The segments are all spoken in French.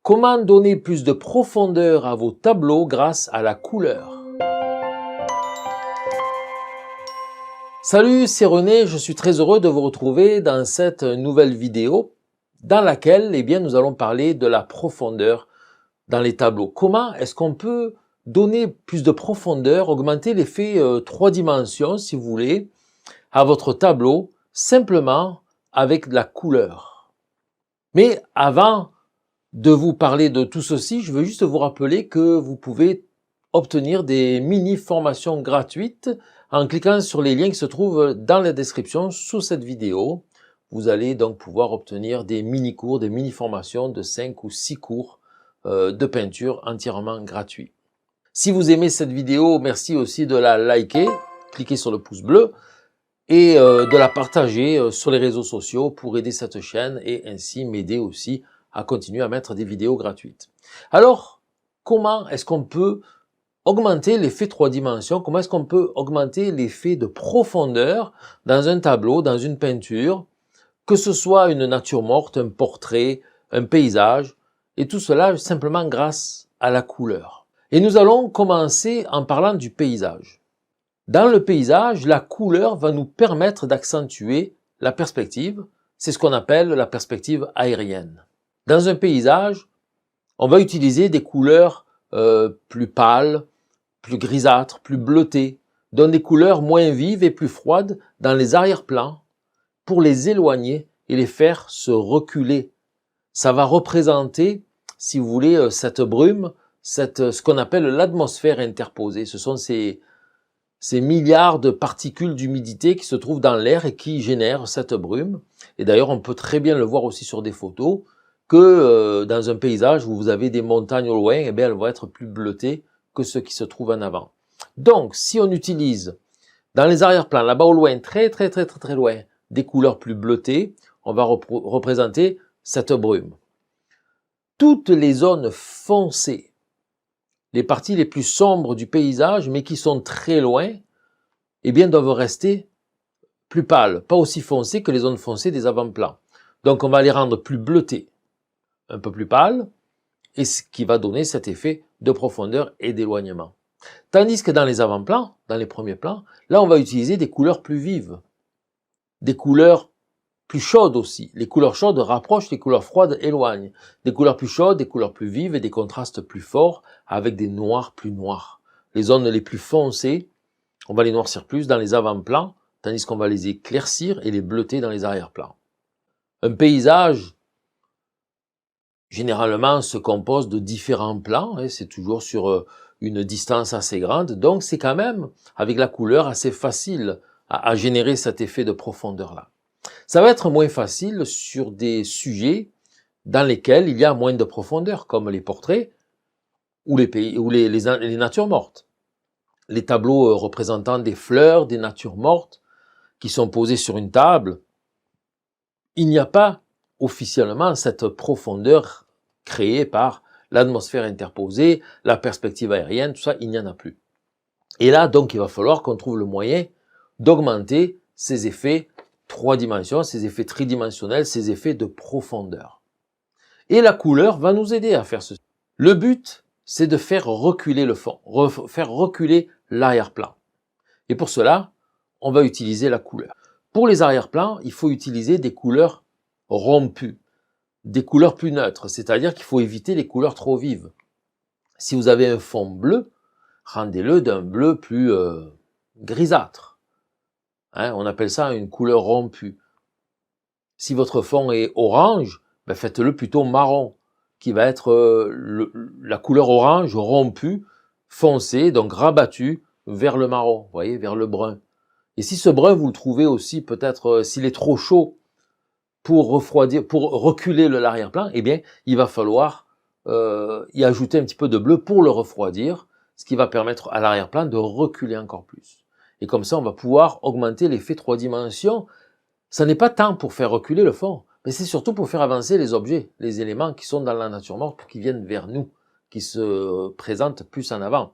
Comment donner plus de profondeur à vos tableaux grâce à la couleur? Salut, c'est René, je suis très heureux de vous retrouver dans cette nouvelle vidéo dans laquelle nous allons parler de la profondeur dans les tableaux. Comment est-ce qu'on peut donner plus de profondeur, augmenter l'effet 3 dimensions si vous voulez, à votre tableau simplement avec de la couleur. Mais avant de vous parler de tout ceci, je veux juste vous rappeler que vous pouvez obtenir des mini-formations gratuites en cliquant sur les liens qui se trouvent dans la description sous cette vidéo. Vous allez donc pouvoir obtenir des mini-cours, des mini-formations de 5 ou 6 cours de peinture entièrement gratuits. Si vous aimez cette vidéo, merci aussi de la liker, cliquez sur le pouce bleu et de la partager sur les réseaux sociaux pour aider cette chaîne et ainsi m'aider aussi à continuer à mettre des vidéos gratuites. Alors, comment est-ce qu'on peut augmenter l'effet 3 dimensions? Comment est-ce qu'on peut augmenter l'effet de profondeur dans un tableau, dans une peinture, que ce soit une nature morte, un portrait, un paysage, et tout cela simplement grâce à la couleur. Et nous allons commencer en parlant du paysage. Dans le paysage, la couleur va nous permettre d'accentuer la perspective. C'est ce qu'on appelle la perspective aérienne. Dans un paysage, on va utiliser des couleurs plus pâles, plus grisâtres, plus bleutées, donc des couleurs moins vives et plus froides dans les arrière-plans pour les éloigner et les faire se reculer. Ça va représenter, si vous voulez, cette brume, ce qu'on appelle l'atmosphère interposée. Ce sont ces milliards de particules d'humidité qui se trouvent dans l'air et qui génèrent cette brume. Et d'ailleurs, on peut très bien le voir aussi sur des photos, que dans un paysage où vous avez des montagnes au loin, eh bien, elles vont être plus bleutées que ceux qui se trouvent en avant. Donc, si on utilise dans les arrière-plans, là-bas au loin, très loin, des couleurs plus bleutées, on va représenter cette brume. Toutes les zones foncées, les parties les plus sombres du paysage, mais qui sont très loin, eh bien, doivent rester plus pâles, pas aussi foncées que les zones foncées des avant-plans. Donc, on va les rendre plus bleutées, un peu plus pâles, et ce qui va donner cet effet de profondeur et d'éloignement. Tandis que dans les avant-plans, dans les premiers plans, là, on va utiliser des couleurs plus vives, des couleurs plus chaudes aussi. Les couleurs chaudes rapprochent, les couleurs froides éloignent. Des couleurs plus chaudes, des couleurs plus vives et des contrastes plus forts avec des noirs plus noirs. Les zones les plus foncées, on va les noircir plus dans les avant-plans, tandis qu'on va les éclaircir et les bleuter dans les arrière-plans. Un paysage, généralement, se compose de différents plans, c'est toujours sur une distance assez grande, donc c'est quand même, avec la couleur, assez facile à générer cet effet de profondeur-là. Ça va être moins facile sur des sujets dans lesquels il y a moins de profondeur, comme les portraits ou les natures mortes. Les tableaux représentant des fleurs, des natures mortes, qui sont posés sur une table, il n'y a pas officiellement cette profondeur créée par l'atmosphère interposée, la perspective aérienne, tout ça, il n'y en a plus. Et là, donc, il va falloir qu'on trouve le moyen d'augmenter ces effets 3 dimensions, ces effets tridimensionnels, ces effets de profondeur. Et la couleur va nous aider à faire ceci. Le but, c'est de faire reculer le fond, faire reculer l'arrière-plan. Et pour cela, on va utiliser la couleur. Pour les arrière-plans, il faut utiliser des couleurs rompues, des couleurs plus neutres, c'est-à-dire qu'il faut éviter les couleurs trop vives. Si vous avez un fond bleu, rendez-le d'un bleu plus grisâtre. On appelle ça une couleur rompue. Si votre fond est orange, faites-le plutôt marron, qui va être la couleur orange rompue, foncée, donc rabattue vers le marron, vous voyez, vers le brun. Et si ce brun, vous le trouvez aussi peut-être, s'il est trop chaud pour refroidir, pour reculer l'arrière-plan, eh bien, il va falloir y ajouter un petit peu de bleu pour le refroidir, ce qui va permettre à l'arrière-plan de reculer encore plus. Et comme ça, on va pouvoir augmenter l'effet 3 dimensions. Ça n'est pas tant pour faire reculer le fond, mais c'est surtout pour faire avancer les objets, les éléments qui sont dans la nature morte, pour qu'ils viennent vers nous, qui se présentent plus en avant.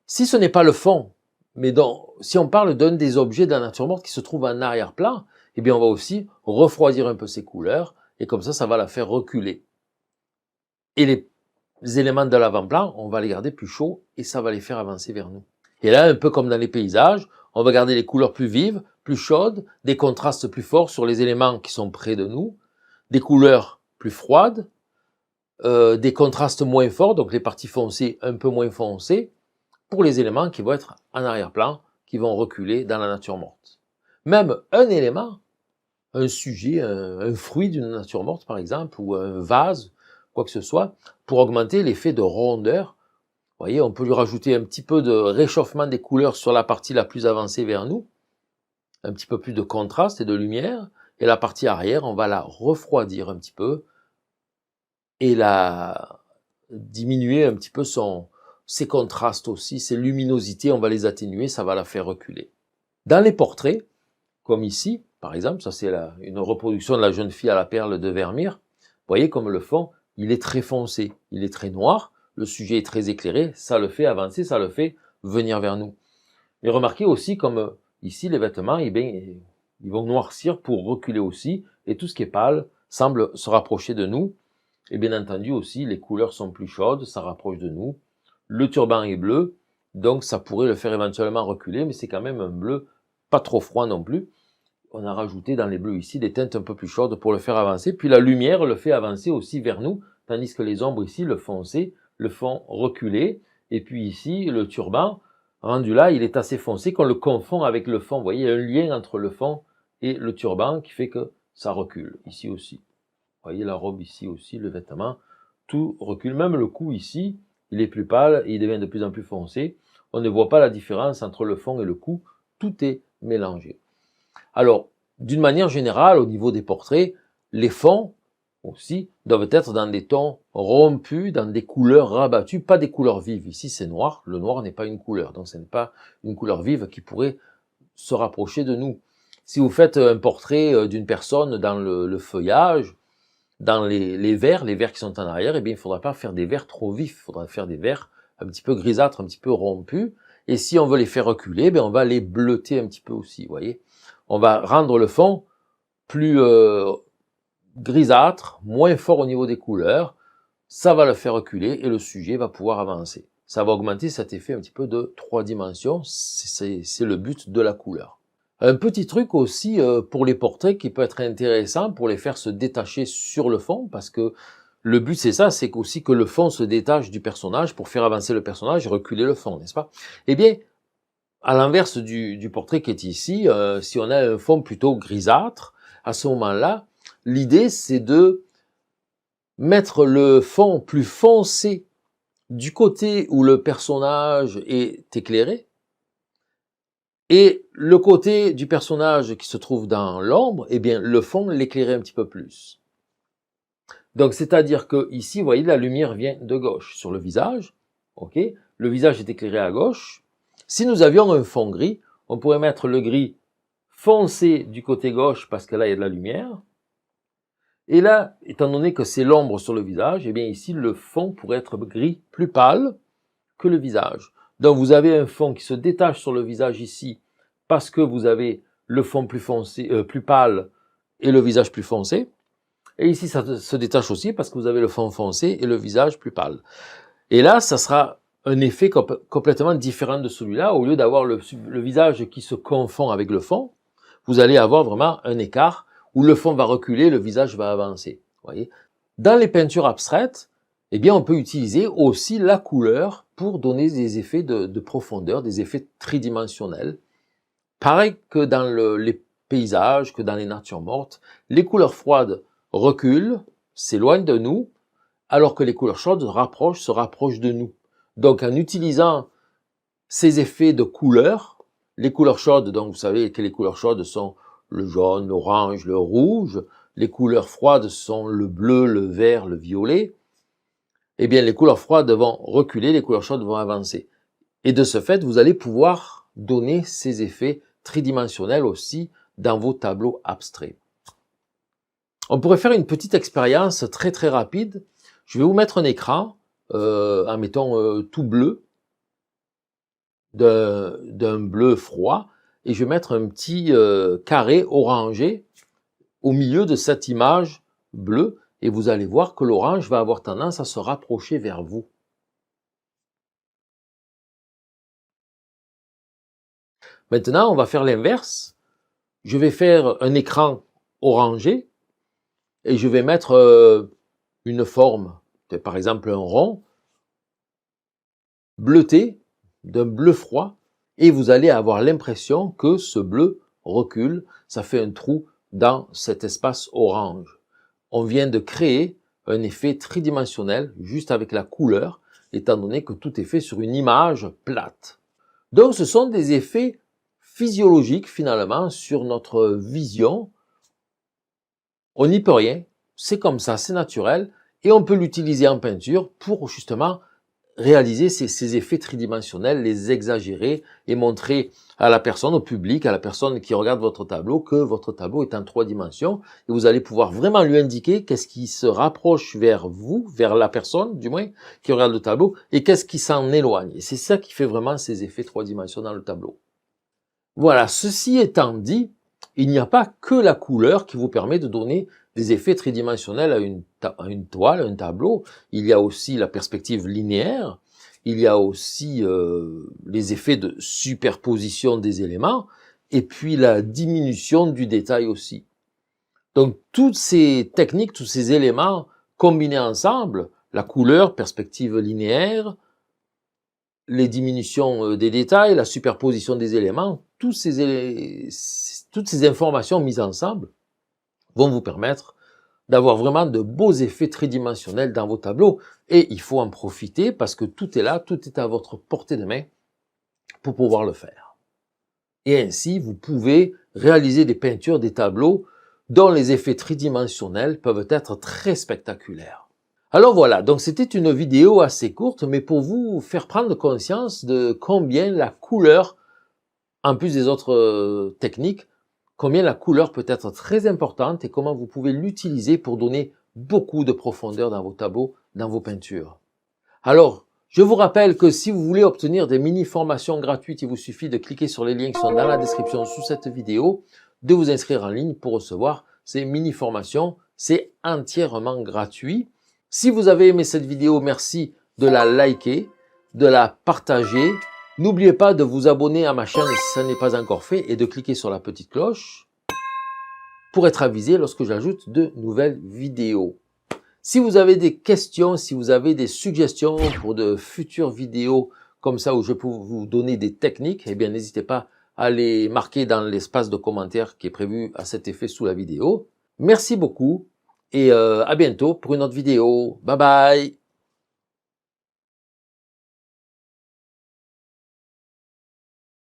Si ce n'est pas le fond, mais si on parle d'un des objets de la nature morte qui se trouve en arrière-plan, eh bien on va aussi refroidir un peu ces couleurs, et comme ça va la faire reculer. Et les éléments de l'avant-plan, on va les garder plus chauds et ça va les faire avancer vers nous. Et là, un peu comme dans les paysages, on va garder les couleurs plus vives, plus chaudes, des contrastes plus forts sur les éléments qui sont près de nous, des couleurs plus froides, des contrastes moins forts, donc les parties foncées un peu moins foncées, pour les éléments qui vont être en arrière-plan, qui vont reculer dans la nature morte. Même un élément, un sujet, un fruit d'une nature morte par exemple, ou un vase, quoi que ce soit, pour augmenter l'effet de rondeur. Vous voyez, on peut lui rajouter un petit peu de réchauffement des couleurs sur la partie la plus avancée vers nous, un petit peu plus de contraste et de lumière, et la partie arrière, on va la refroidir un petit peu, et la diminuer un petit peu ses contrastes aussi, ses luminosités, on va les atténuer, ça va la faire reculer. Dans les portraits, comme ici, par exemple, ça c'est une reproduction de la jeune fille à la perle de Vermeer, vous voyez comme le fond, il est très foncé, il est très noir, le sujet est très éclairé, ça le fait avancer, ça le fait venir vers nous. Mais remarquez aussi comme ici les vêtements, eh bien, ils vont noircir pour reculer aussi, et tout ce qui est pâle semble se rapprocher de nous. Et bien entendu aussi, les couleurs sont plus chaudes, ça rapproche de nous. Le turban est bleu, donc ça pourrait le faire éventuellement reculer, mais c'est quand même un bleu pas trop froid non plus. On a rajouté dans les bleus ici des teintes un peu plus chaudes pour le faire avancer. Puis la lumière le fait avancer aussi vers nous, tandis que les ombres ici, le foncé, le font reculer. Et puis ici, le turban, rendu là, il est assez foncé qu'on le confond avec le fond. Vous voyez, il y a un lien entre le fond et le turban qui fait que ça recule, ici aussi. Vous voyez la robe ici aussi, le vêtement, tout recule. Même le cou ici, il est plus pâle et il devient de plus en plus foncé. On ne voit pas la différence entre le fond et le cou, tout est mélangé. Alors, d'une manière générale, au niveau des portraits, les fonds aussi doivent être dans des tons rompus, dans des couleurs rabattues, pas des couleurs vives. Ici, c'est noir. Le noir n'est pas une couleur, donc ce n'est pas une couleur vive qui pourrait se rapprocher de nous. Si vous faites un portrait d'une personne dans le feuillage, dans les verts qui sont en arrière, eh bien, il ne faudra pas faire des verts trop vifs. Il faudra faire des verts un petit peu grisâtres, un petit peu rompus. Et si on veut les faire reculer, eh bien, on va les bleuter un petit peu aussi, vous voyez. On va rendre le fond plus grisâtre, moins fort au niveau des couleurs. Ça va le faire reculer et le sujet va pouvoir avancer. Ça va augmenter cet effet un petit peu de 3 dimensions. C'est le but de la couleur. Un petit truc aussi pour les portraits qui peut être intéressant pour les faire se détacher sur le fond, parce que le but c'est ça, c'est aussi que le fond se détache du personnage pour faire avancer le personnage et reculer le fond, n'est-ce pas? Eh bien, à l'inverse du portrait qui est ici, si on a un fond plutôt grisâtre, à ce moment-là, l'idée c'est de mettre le fond plus foncé du côté où le personnage est éclairé, et le côté du personnage qui se trouve dans l'ombre, eh bien, le fond l'éclairait un petit peu plus. Donc, c'est-à-dire que ici, vous voyez, la lumière vient de gauche sur le visage. Ok, le visage est éclairé à gauche. Si nous avions un fond gris, on pourrait mettre le gris foncé du côté gauche parce que là, il y a de la lumière. Et là, étant donné que c'est l'ombre sur le visage, eh bien, ici, le fond pourrait être gris plus pâle que le visage. Donc vous avez un fond qui se détache sur le visage ici parce que vous avez le fond plus foncé, plus pâle et le visage plus foncé. Et ici ça se détache aussi parce que vous avez le fond foncé et le visage plus pâle. Et là, ça sera un effet complètement différent de celui-là. Au lieu d'avoir le visage qui se confond avec le fond, vous allez avoir vraiment un écart où le fond va reculer, le visage va avancer. Voyez. Dans les peintures abstraites, eh bien, on peut utiliser aussi la couleur pour donner des effets de profondeur, des effets tridimensionnels. Pareil que dans les paysages, que dans les natures mortes, les couleurs froides reculent, s'éloignent de nous, alors que les couleurs chaudes se rapprochent de nous. Donc, en utilisant ces effets de couleurs, les couleurs chaudes, donc vous savez que les couleurs chaudes sont le jaune, l'orange, le rouge, les couleurs froides sont le bleu, le vert, le violet, eh bien, les couleurs froides vont reculer, les couleurs chaudes vont avancer. Et de ce fait, vous allez pouvoir donner ces effets tridimensionnels aussi dans vos tableaux abstraits. On pourrait faire une petite expérience très très rapide. Je vais vous mettre un écran, en mettant tout bleu, d'un bleu froid, et je vais mettre un petit carré orangé au milieu de cette image bleue, et vous allez voir que l'orange va avoir tendance à se rapprocher vers vous. Maintenant, on va faire l'inverse. Je vais faire un écran orangé et je vais mettre une forme, par exemple un rond, bleuté, d'un bleu froid, et vous allez avoir l'impression que ce bleu recule, ça fait un trou dans cet espace orange. On vient de créer un effet tridimensionnel juste avec la couleur, étant donné que tout est fait sur une image plate. Donc ce sont des effets physiologiques finalement sur notre vision. On n'y peut rien, c'est comme ça, c'est naturel, et on peut l'utiliser en peinture pour justement réaliser ces effets tridimensionnels, les exagérer et montrer à la personne, au public, à la personne qui regarde votre tableau, que votre tableau est en 3 dimensions, et vous allez pouvoir vraiment lui indiquer qu'est-ce qui se rapproche vers vous, vers la personne, du moins, qui regarde le tableau, et qu'est-ce qui s'en éloigne. Et c'est ça qui fait vraiment ces effets 3 dimensions dans le tableau. Voilà, ceci étant dit, il n'y a pas que la couleur qui vous permet de donner des effets tridimensionnels à une toile, à un tableau. Il y a aussi la perspective linéaire, il y a aussi les effets de superposition des éléments, et puis la diminution du détail aussi. Donc toutes ces techniques, tous ces éléments combinés ensemble, la couleur, perspective linéaire, les diminutions des détails, la superposition des éléments, toutes ces informations mises ensemble vont vous permettre d'avoir vraiment de beaux effets tridimensionnels dans vos tableaux. Et il faut en profiter parce que tout est là, tout est à votre portée de main pour pouvoir le faire. Et ainsi, vous pouvez réaliser des peintures, des tableaux dont les effets tridimensionnels peuvent être très spectaculaires. Alors voilà, donc c'était une vidéo assez courte, mais pour vous faire prendre conscience de combien la couleur, en plus des autres techniques, combien la couleur peut être très importante et comment vous pouvez l'utiliser pour donner beaucoup de profondeur dans vos tableaux, dans vos peintures. Alors, je vous rappelle que si vous voulez obtenir des mini-formations gratuites, il vous suffit de cliquer sur les liens qui sont dans la description sous cette vidéo, de vous inscrire en ligne pour recevoir ces mini-formations. C'est entièrement gratuit. Si vous avez aimé cette vidéo, merci de la liker, de la partager. N'oubliez pas de vous abonner à ma chaîne si ça n'est pas encore fait et de cliquer sur la petite cloche pour être avisé lorsque j'ajoute de nouvelles vidéos. Si vous avez des questions, si vous avez des suggestions pour de futures vidéos comme ça où je peux vous donner des techniques, eh bien n'hésitez pas à les marquer dans l'espace de commentaires qui est prévu à cet effet sous la vidéo. Merci beaucoup et à bientôt pour une autre vidéo. Bye bye!